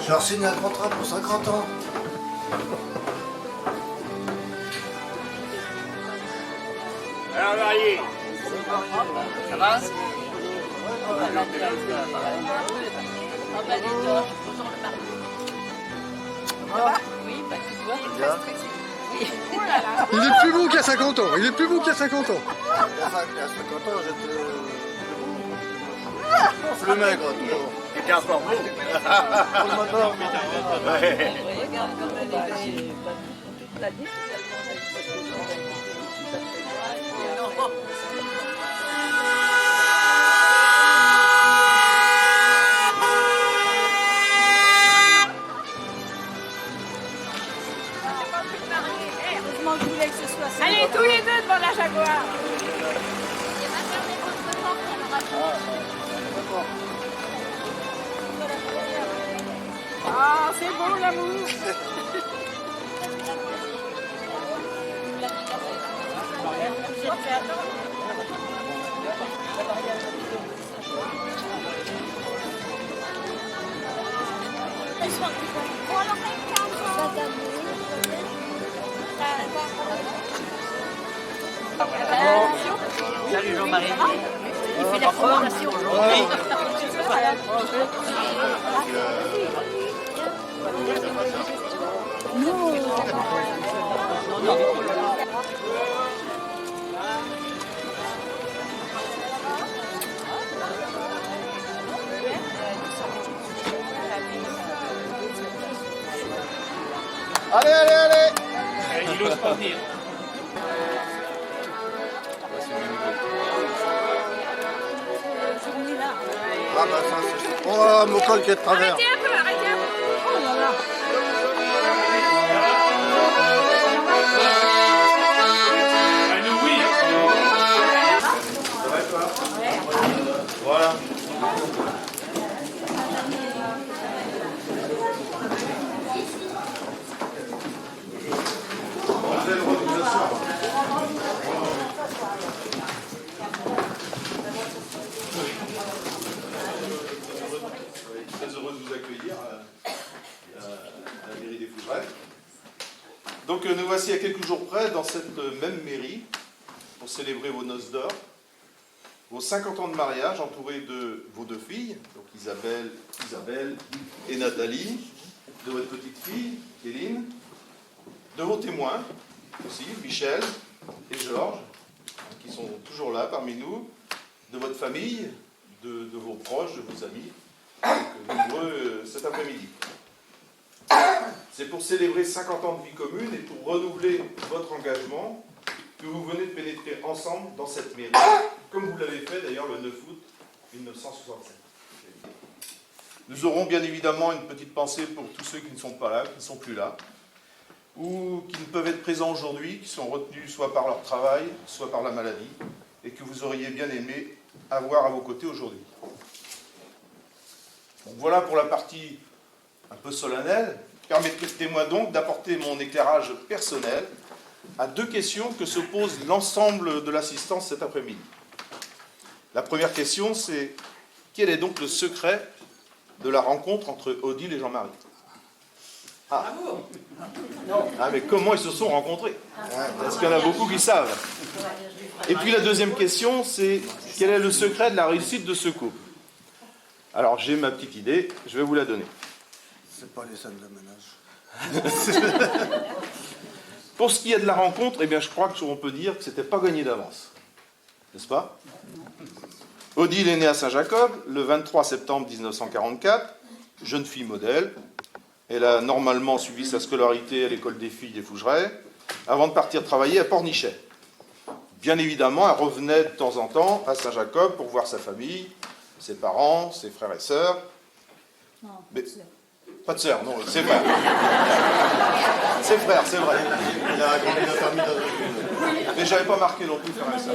J'ai signé un contrat pour 50 ans. Alors, Marie, ça va? Oui, bah tu vois, il est très stressé. Il est plus beau qu'il y a 50 ans. Il est plus beau qu'il y a 50 ans. Il y a 50 ans, j'étais plus maigre, toujours. T'étais encore beau. Pour le moteur. Regarde comme elle est toute l'année. Heureusement que je voulais que ce soit ça. Allez, tous les deux devant la Jaguar. Ah, c'est beau l'amour. Salut Jean-Marie. Il fait la présentation aujourd'hui. Allez, allez, allez. Il ose pas venir. Ah bah ça c'est... Oh, mon col qui est de travers. Arrêtez un peu, arrêtez un peu. Oh là là. Ah, nous, oui. Ça va et toi? Voilà. Très heureux de vous accueillir à la mairie des Fougerêts. Donc nous voici à quelques jours près dans cette même mairie pour célébrer vos noces d'or, vos 50 ans de mariage entourés de vos deux filles, donc Isabelle et Nathalie, de votre petite fille, Kéline, de vos témoins aussi, Michel et Georges, qui sont toujours là parmi nous, de votre famille, de vos proches, de vos amis, nombreux cet après-midi. C'est pour célébrer 50 ans de vie commune et pour renouveler votre engagement que vous venez de pénétrer ensemble dans cette mairie, comme vous l'avez fait d'ailleurs le 9 août 1967. Nous aurons bien évidemment une petite pensée pour tous ceux qui ne sont pas là, qui ne sont plus là, ou qui ne peuvent être présents aujourd'hui, qui sont retenus soit par leur travail, soit par la maladie, et que vous auriez bien aimé avoir à vos côtés aujourd'hui. Donc voilà pour la partie un peu solennelle. Permettez-moi donc d'apporter mon éclairage personnel à deux questions que se pose l'ensemble de l'assistance cet après-midi. La première question, c'est quel est donc le secret de la rencontre entre Odile et Jean-Marie? Ah. Ah, mais comment ils se sont rencontrés? Parce qu'il y en a beaucoup qui savent. Et puis la deuxième question, c'est quel est le secret de la réussite de ce couple? Alors j'ai ma petite idée, je vais vous la donner. C'est pas les scènes de ménage. Pour ce qui est de la rencontre, eh bien, je crois qu'on peut dire que c'était pas gagné d'avance. N'est-ce pas? Odile est née à Saint-Jacob le 23 septembre 1944, jeune fille modèle. Elle a normalement suivi sa scolarité à l'école des filles des Fougerêts, avant de partir travailler à Pornichet. Bien évidemment, elle revenait de temps en temps à Saint-Jacob pour voir sa famille, ses parents, ses frères et sœurs. Non, Mais, pas de sœurs, non, ses frères. Ses frères, c'est vrai. Il a agrandi la famille dans une... Mais j'avais pas marqué non plus frères et sœurs.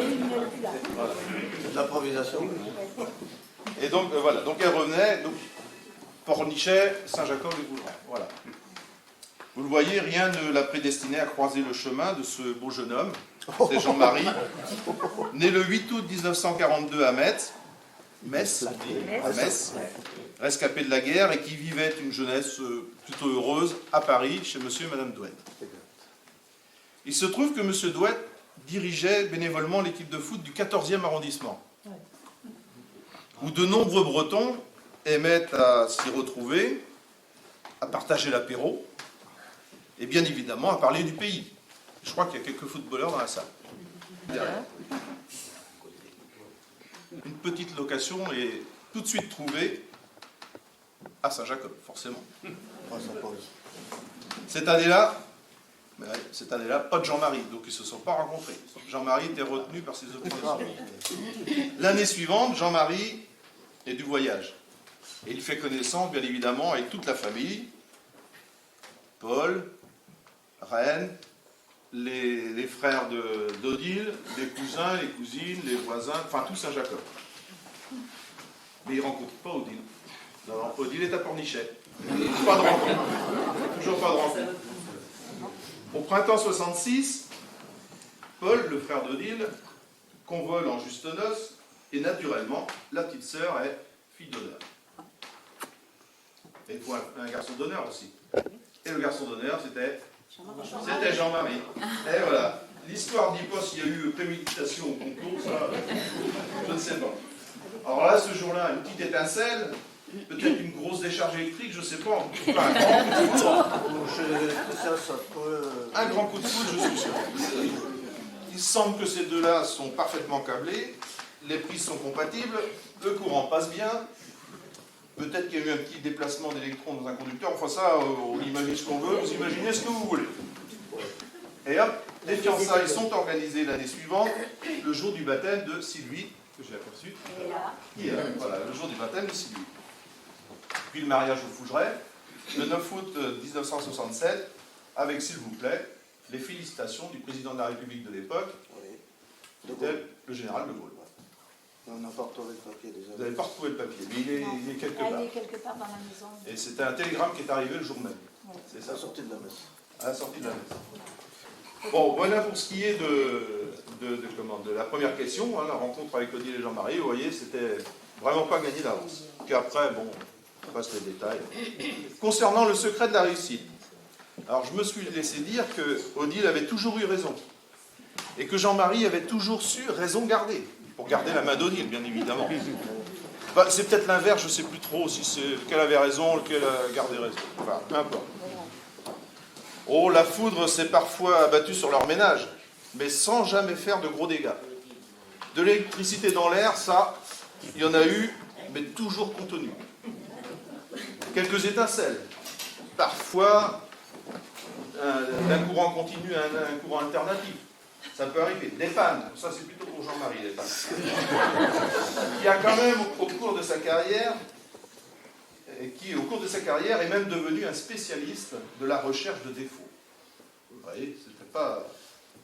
Voilà. C'est de l'improvisation. Et donc, voilà, donc elle revenait, donc, Pornichet, Saint-Jacob et Fougerêts. Voilà. Vous le voyez, rien ne l'a prédestiné à croiser le chemin de ce beau jeune homme, c'est Jean-Marie, né le 8 août 1942 à Metz, Metz, à Metz, rescapé de la guerre et qui vivait une jeunesse plutôt heureuse à Paris chez monsieur et madame Douet. Il se trouve que monsieur Douet dirigeait bénévolement l'équipe de foot du 14e arrondissement, où de nombreux Bretons aimaient à s'y retrouver, à partager l'apéro, et bien évidemment à parler du pays. Je crois qu'il y a quelques footballeurs dans la salle. Derrière. Une petite location est tout de suite trouvée à Saint-Jacob, forcément. Cette année-là, pas de Jean-Marie, donc ils ne se sont pas rencontrés. Jean-Marie était retenu par ses obligations. L'année suivante, Jean-Marie est du voyage. Et il fait connaissance, bien évidemment, avec toute la famille. Paul, Reine, les frères d'Odile, les cousins, les cousines, les voisins, enfin tout Saint-Jacob. Mais il ne rencontre pas Odile. Non, Odile est à Pornichet. Pas de rencontre. Toujours pas de rencontre. Au printemps 66, Paul, le frère d'Odile, convole en juste noces, et naturellement, la petite sœur est fille d'honneur. Et il faut un garçon d'honneur aussi. Et le garçon d'honneur, c'était Jean-Marie. Et voilà. L'histoire dit pas s'il y a eu préméditation au concours, ça, je ne sais pas. Alors là, ce jour-là, une petite étincelle, peut-être une grosse décharge électrique, je ne sais pas. Enfin, un grand coup de foudre, je suis sûr. Il semble que ces deux-là sont parfaitement câblés, les prises sont compatibles, le courant passe bien. Peut-être qu'il y a eu un petit déplacement d'électrons dans un conducteur. Enfin ça, on imagine ce qu'on veut, vous imaginez ce que vous voulez. Et hop, les fiançailles sont organisées l'année suivante, le jour du baptême de Sylvie, que j'ai aperçu. Voilà, le jour du baptême de Sylvie. Puis le mariage au Fougeray, le 9 août 1967, avec, s'il vous plaît, les félicitations du président de la République de l'époque, qui était le général de Gaulle. On n'a pas retrouvé le papier déjà. Vous n'avez pas retrouvé le papier, mais il est quelque part. Il est quelque part dans la maison. Et c'était un télégramme qui est arrivé le jour même. C'est À ça, la sortie de la messe. à la sortie de la messe. Bon, voilà pour ce qui est de la première question, hein, la rencontre avec Odile et Jean-Marie. Vous voyez, c'était vraiment pas gagné d'avance. Puis après, bon, on passe les détails. Concernant le secret de la réussite, alors je me suis laissé dire que Odile avait toujours eu raison. Et que Jean-Marie avait toujours su raison garder. Pour garder la main d'Odile, bien évidemment. Bah, c'est peut-être l'inverse, je ne sais plus trop si c'est lequel avait raison, lequel a gardé raison. Enfin, peu importe. Oh, la foudre s'est parfois abattue sur leur ménage, mais sans jamais faire de gros dégâts. De l'électricité dans l'air, ça, il y en a eu, mais toujours contenu. Quelques étincelles. Parfois, d'un courant continu à un courant alternatif. Ça peut arriver. Des pannes. Ça, c'est plutôt pour Jean-Marie, les pannes. Qui a quand même, au cours de sa carrière, est même devenu un spécialiste de la recherche de défauts. Vous voyez, c'était pas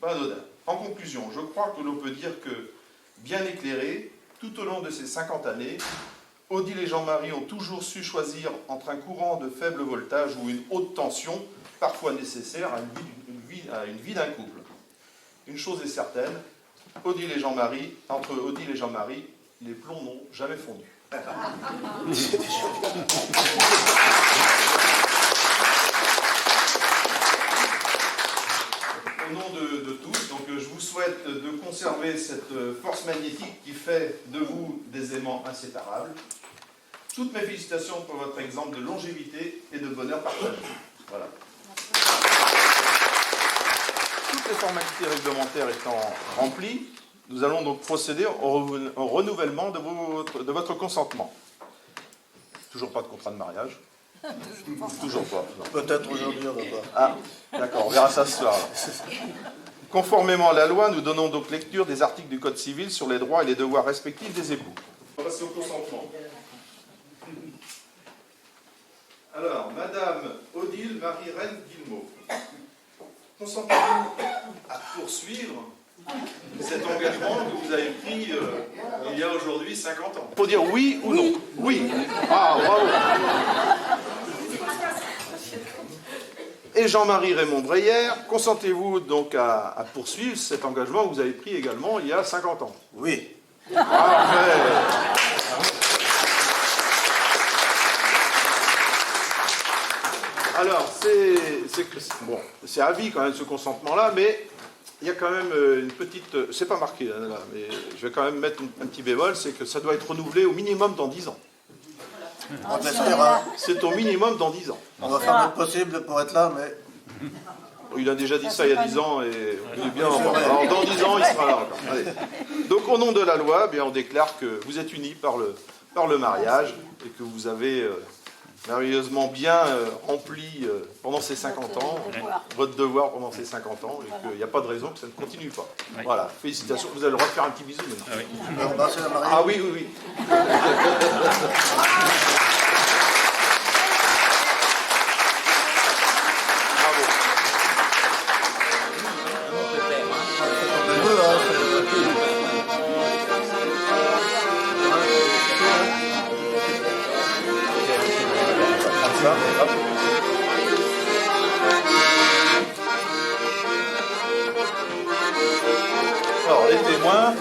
anodin. En conclusion, je crois que l'on peut dire que, bien éclairés, tout au long de ces 50 années, Odile et Jean-Marie ont toujours su choisir entre un courant de faible voltage ou une haute tension, parfois nécessaire à une vie d'un couple. Une chose est certaine, entre Odile et Jean-Marie, les plombs n'ont jamais fondu. Au nom de tous, donc je vous souhaite de conserver cette force magnétique qui fait de vous des aimants inséparables. Toutes mes félicitations pour votre exemple de longévité et de bonheur partagé. Voilà. Toutes les formalités réglementaires étant remplies, nous allons donc procéder au renouvellement de votre consentement. Toujours pas de contrat de mariage? Toujours pas. Peut-être aujourd'hui, on va pas. Ah, d'accord, on verra ça ce soir. Conformément à la loi, nous donnons donc lecture des articles du Code civil sur les droits et les devoirs respectifs des époux. On va passer au consentement. Alors, Madame Odile Marie-Reine Guillemot, consentez-vous à poursuivre cet engagement que vous avez pris il y a aujourd'hui 50 ans? Il faut dire oui ou non. Oui. Ah, bravo. Et Jean-Marie Raymond Breyer, consentez-vous donc à poursuivre cet engagement que vous avez pris également il y a 50 ans? Oui. Parfait. Alors, bon, c'est à vie quand même ce consentement-là, mais il y a quand même une petite... C'est pas marqué là, mais je vais quand même mettre un petit bémol, c'est que ça doit être renouvelé au minimum dans 10 ans. On espère, C'est au minimum dans 10 ans. on va faire le possible pour être là, mais Il a déjà dit ça il y a 10 ans et il est bien. Alors, dans 10 ans, il sera là encore. Allez. Donc, au nom de la loi, on déclare que vous êtes unis par le mariage et que vous avez merveilleusement bien rempli pendant ces 50 ans, votre devoir pendant ces 50 ans, et qu'il n'y a pas de raison que ça ne continue pas. Oui. Voilà, félicitations. Vous avez le droit de faire un petit bisou maintenant. Ah oui, on va embrasser la mariée. Ah oui, oui, oui. Alors, les témoins.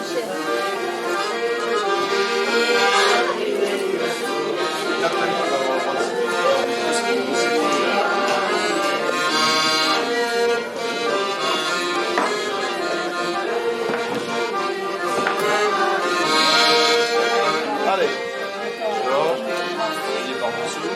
Allez. Alors, il est par en dessous.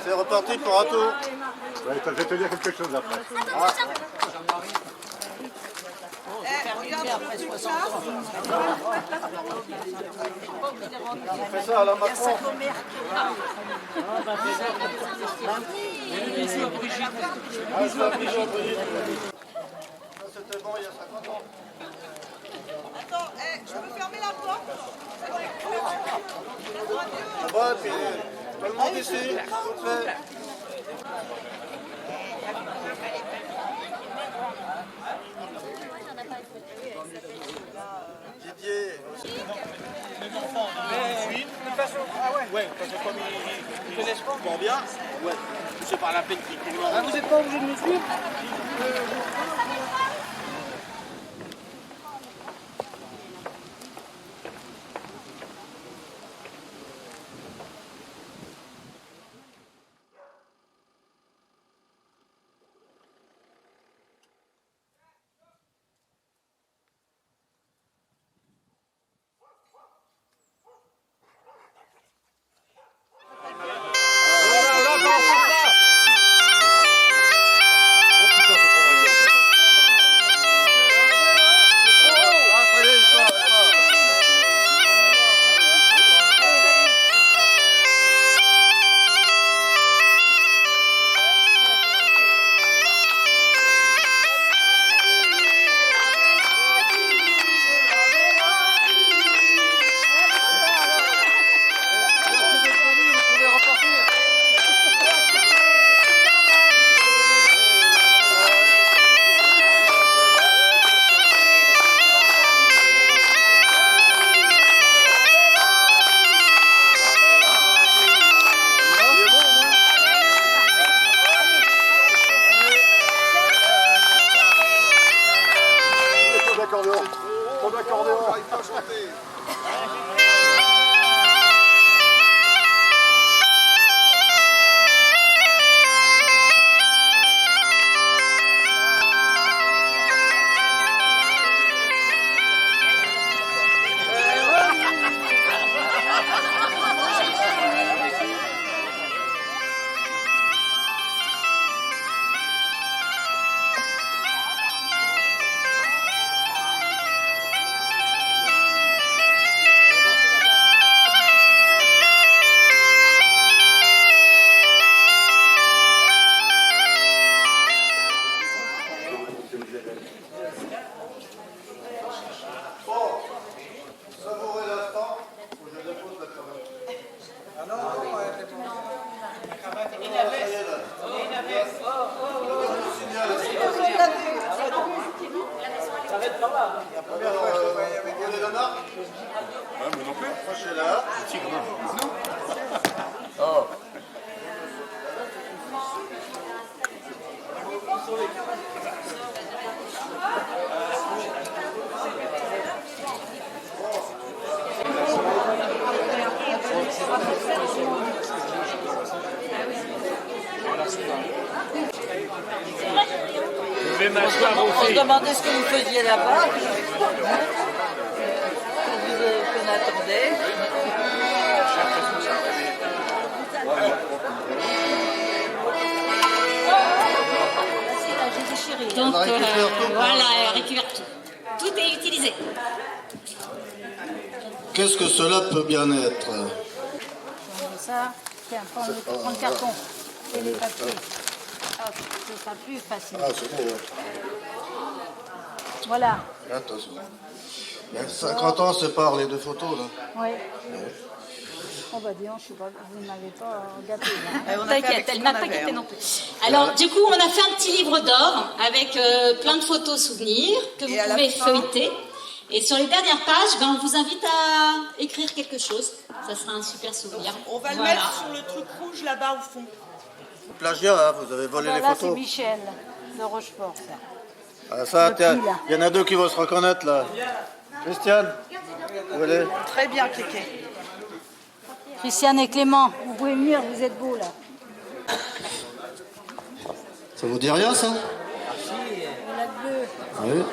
C'est reparti pour un tour. Ouais, je vais te dire quelque chose après. Fais ça à la Macron. C'était bon il y a 50 ans. Attends, je peux fermer la porte? Ouais, puis tout le monde ici. Didier. Ouais, parce que comme ils connaissent pas encore bien, ouais, c'est pas la peine qu'ils vous n'êtes pas obligé de me suivre. On se demandait ce que vous faisiez là-bas. Qu'on attendait. Donc voilà, elle récupère tout. Tout est utilisé. Qu'est-ce que cela peut bien être? Ça, tiens, prends le carton et les papiers. Ah, ce sera plus facile. Ah, c'est bon. Voilà. Attention. Il y a 50 ans séparent les deux photos, là. Oui. Oh bah dis donc, je sais pas, vous ne m'avez pas gâté. T'inquiète, elle m'a pas gâté non plus. Alors du coup, on a fait un petit livre d'or avec plein de photos souvenirs que vous pouvez feuilleter. Et sur les dernières pages, on vous invite à écrire quelque chose. Ça sera un super souvenir. On va le mettre sur le truc rouge là-bas au fond. Plagiat, hein, vous avez volé les Là, c'est photos. Michel de Rochefort, ça. Ah, ça, Le tiens, petit, là. il y en a deux qui vont se reconnaître, là. Christiane, où elle est? Très bien, Kéké. Christiane et Clément, vous pouvez venir, vous êtes beaux, là. Ça vous dit rien, ça? La bleue. Oui.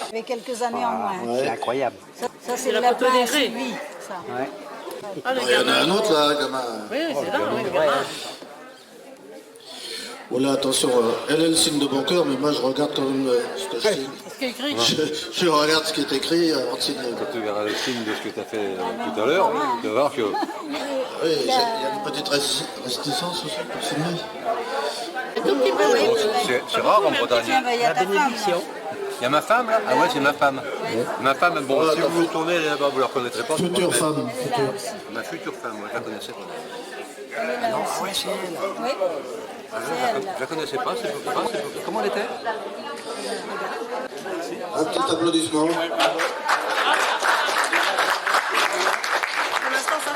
Il y avait quelques années en moins. C'est incroyable. Ça c'est la photo des Sylvie, ça. Il y en a un autre, là, gamin. Oui, c'est là, oui, le gamin. Voilà, attention, elle est le signe de bon cœur, mais moi je regarde quand même ce que je signe. Ce qui est écrit. Je regarde ce qui est écrit avant de signer. Quand tu verras le signe de ce que tu as fait tout à l'heure, tu vas voir que... Oui, il y a une petite réticence aussi pour signer. C'est rare en Bretagne. Tiens, bah, il y a ta femme. là. Il y a ma femme là? Ah ouais, c'est ma femme. Ma femme, bon, si vous vous tournez là-bas, vous ne la reconnaîtrez pas. Future femme. Elle est là aussi. Ma future femme, moi, je la connaissais pas. Elle est là aussi. Ouais, c'est elle. Oui, c'est elle. Je la connaissais pas, comment elle était? Un petit applaudissement. Pour l'instant, ça va.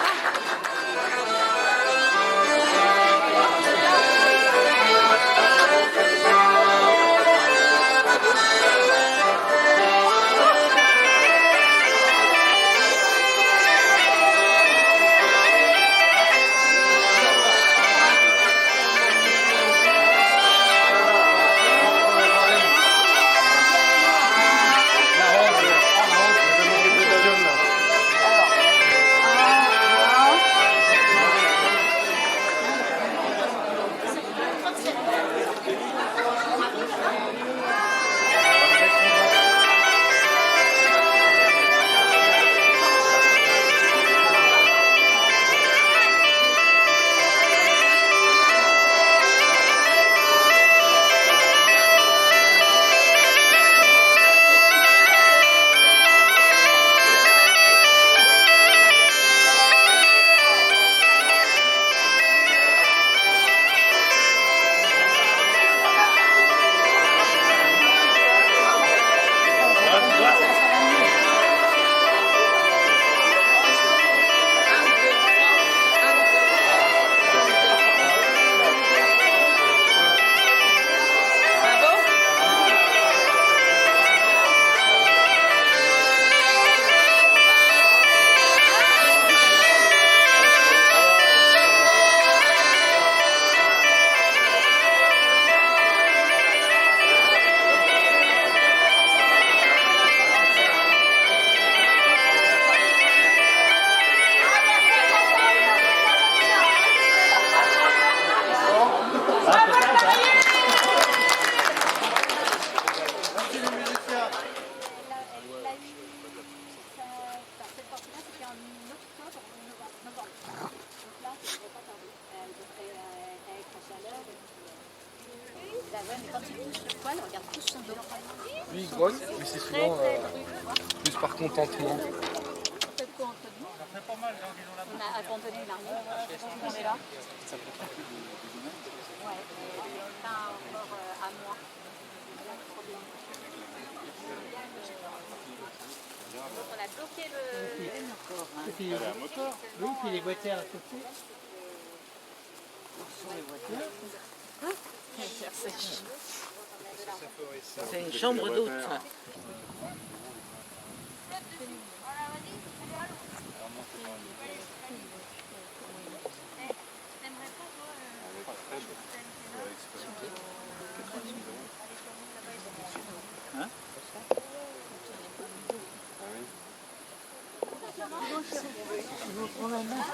Lui, il grogne, mais c'est souvent plus par contentement. On a abandonné l'armée. On est là. Ouais, pas encore à moi. Donc on a bloqué le... Et puis il y a un moteur. Oui, puis les voitures à côté. C'est une chambre d'hôte.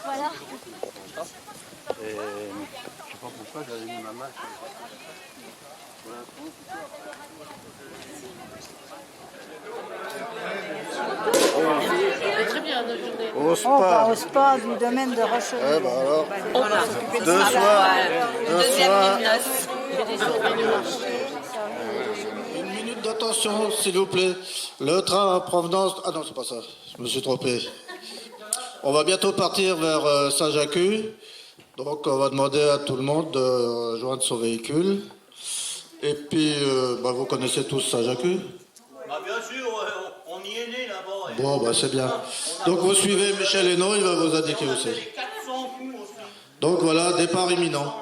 Voilà. Et je sais pas pourquoi j'avais mis ma main sur Très bien, notre journée. Au On va spa. au spa du domaine de Rocheville. Eh ben alors, On va s'occuper de ça. deuxième noce. une minute d'attention, s'il vous plaît. Le train à provenance... Ah non, c'est pas ça, je me suis trompé. On va bientôt partir vers Saint-Jacques. Donc on va demander à tout le monde de rejoindre son véhicule. Et puis, vous connaissez tous Saint-Jacques? Bah bien sûr, on y est né là-bas. Bon, c'est bien. Donc vous suivez Michel Hénaud, il va vous indiquer où c'est. Les 400 coups aussi. Donc voilà, départ imminent.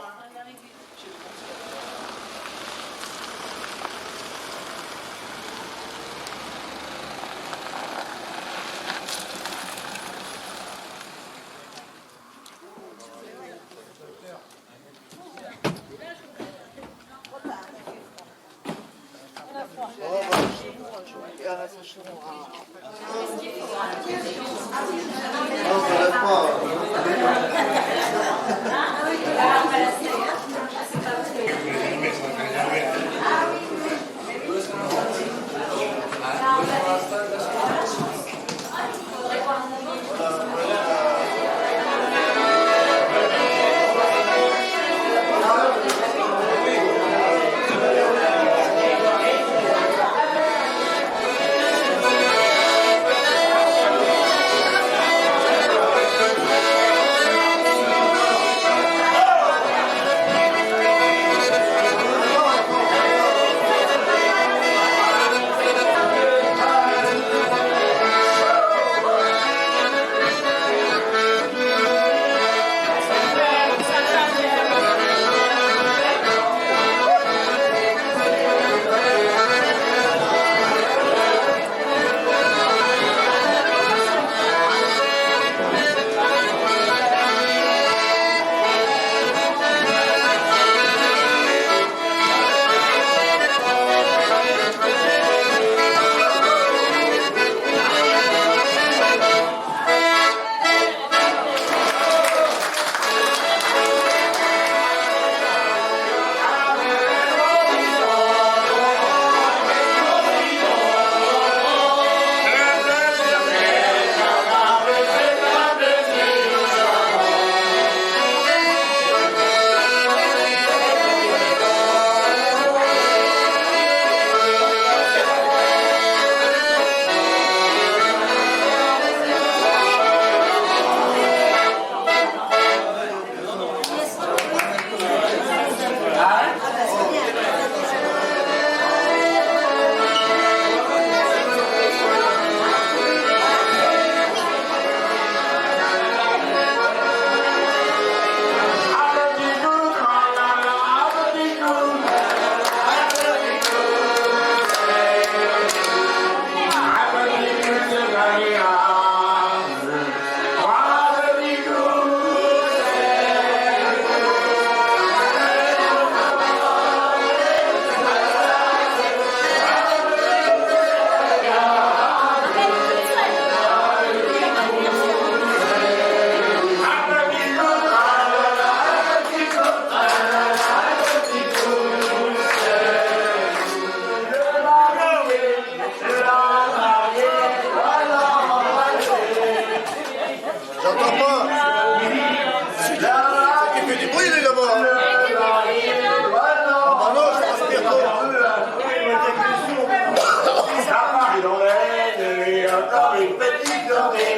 Dans l'aine, et encore une petite oreille.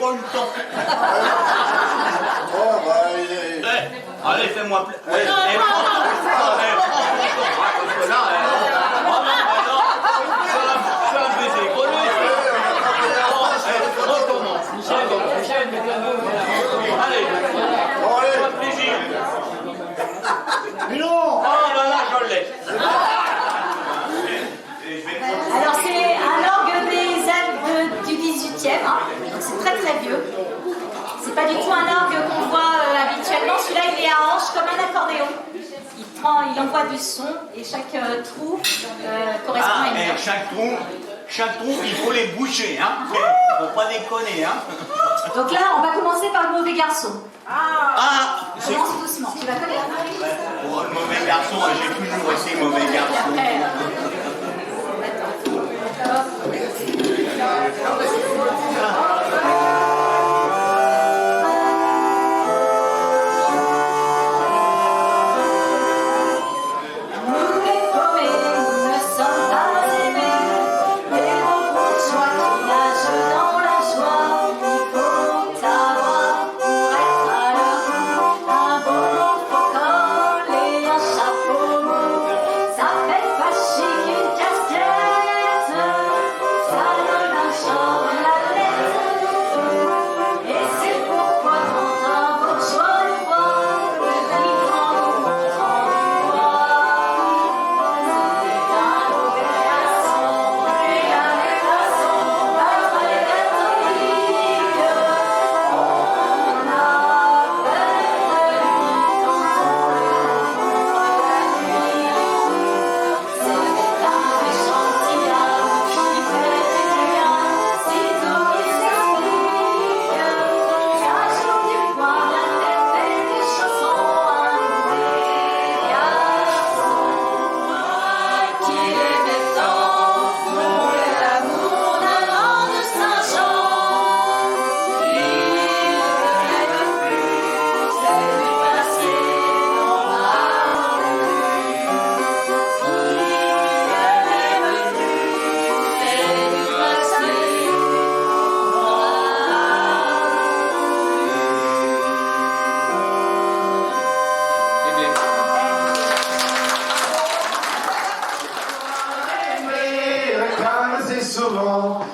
pas eu le temps. Oh, bah, il est... Allez, fais-moi plaisir. Alors c'est un orgue du 18e, hein. C'est très très vieux. C'est pas du tout un orgue qu'on voit habituellement. Celui-là il est à hanche comme un accordéon. Il envoie du son et chaque trou correspond à une note. Chaque trou, il faut les boucher, hein. Faut pas déconner, hein. Donc là, on va commencer par le mauvais garçon. Ah, On commence doucement. Tu la connais? Pour le mauvais garçon, j'ai toujours été mauvais garçon.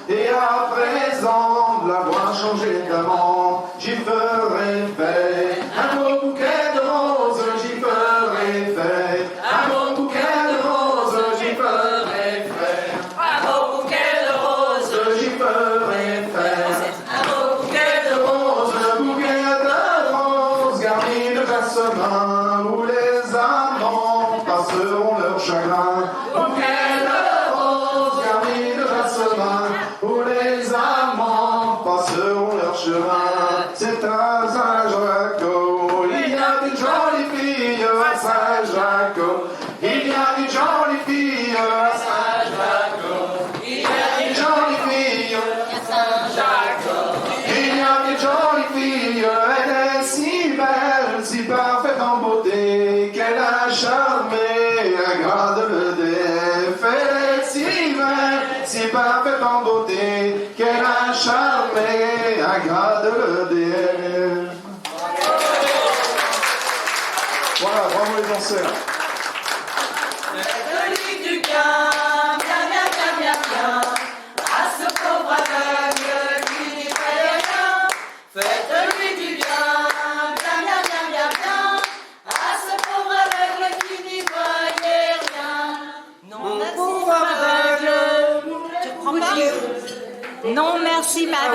Et à présent, l'avoir changé d'amant, j'y ferai fête. Un beau bouquet de roses, j'y ferai fête. Un beau bouquet de roses, j'y ferai fête. Un beau bouquet de roses, j'y ferai fête. un beau bouquet de roses, Bouquet de roses garnis de jasmin, où les amants passeront leur chagrin. Bouquet de roses garnis de jasmin, où les amants passeront leur chemin. C'est à Saint-Jaco, il y a des jolies filles à Saint-Jaco. Il y a des jolies filles à Saint-Jaco. Il y a des jolies filles à Saint-Jaco. Il y a des jolies filles, elle est si belle, si parfaite en beauté, qu'elle a charmé un grand de l'EDF. Elle est si belle, si parfaite en beauté, qu'elle a charmé un grand de l'EDF. Voilà, bravo les danseurs. faites-lui du bien, bien, bien, bien, bien, bien, à ce pauvre aveugle qui n'y fait rien. Faites-lui du bien, bien, bien, bien, bien, bien, à ce pauvre aveugle qui n'y voyait rien. Non, pauvre aveugle, tu prends pas? Non, merci, madame.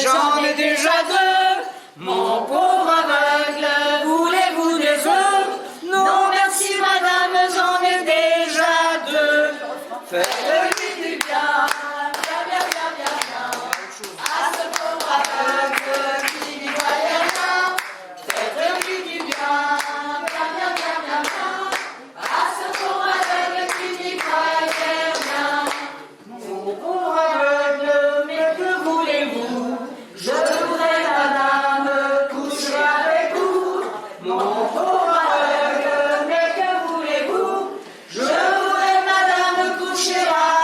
J'en ai déjà deux. Mon pauvre aveugle, voulez-vous des œufs? Non, merci, madame, j'en ai déjà deux. Faites-lui du bien, bien, bien, bien, bien, bien, à ce pauvre aveugle qui n'y voyait rien. Faites-lui du bien, bien, bien, bien, bien, bien, à ce pauvre aveugle qui n'y voyait rien. Mon pauvre aveugle, mais que voulez-vous? Je voudrais, madame, coucher avec vous. Mon pauvre aveugle, mais que voulez-vous? Je voudrais, madame, coucher avec vous.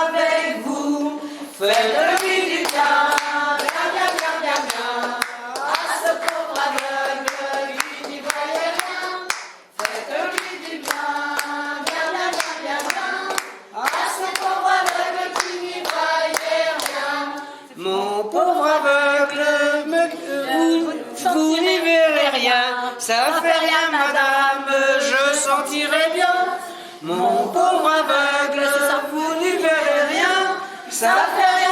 pauvre aveugle, vous n'y verrez rien. Ça fait rien, madame, je sentirai bien. Mon pauvre aveugle, vous n'y verrez rien. Ça fait rien.